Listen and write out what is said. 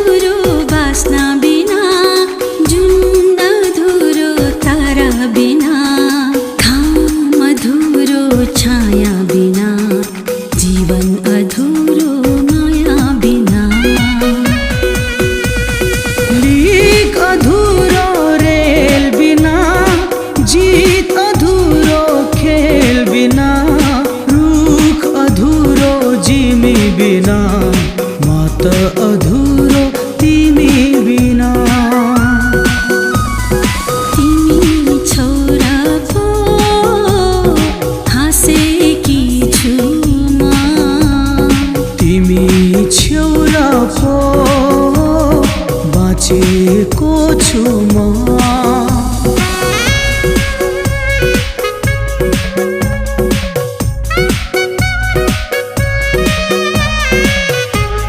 अधुरो बास्ना बिना, जुन अधुरो तारा बिना, घाम अधुरो छाया बिना, जीवन अधुरो माया बिना। लीक अधुरो रेल बिना, जीत अधुरो खेल बिना, रुख अधुरो जिमी बिना, मात अधुरो तिमी बिना। तिमी छोरा पो हाँसेकी छु म, तिमी छेउरा पो बाँचेको छु म।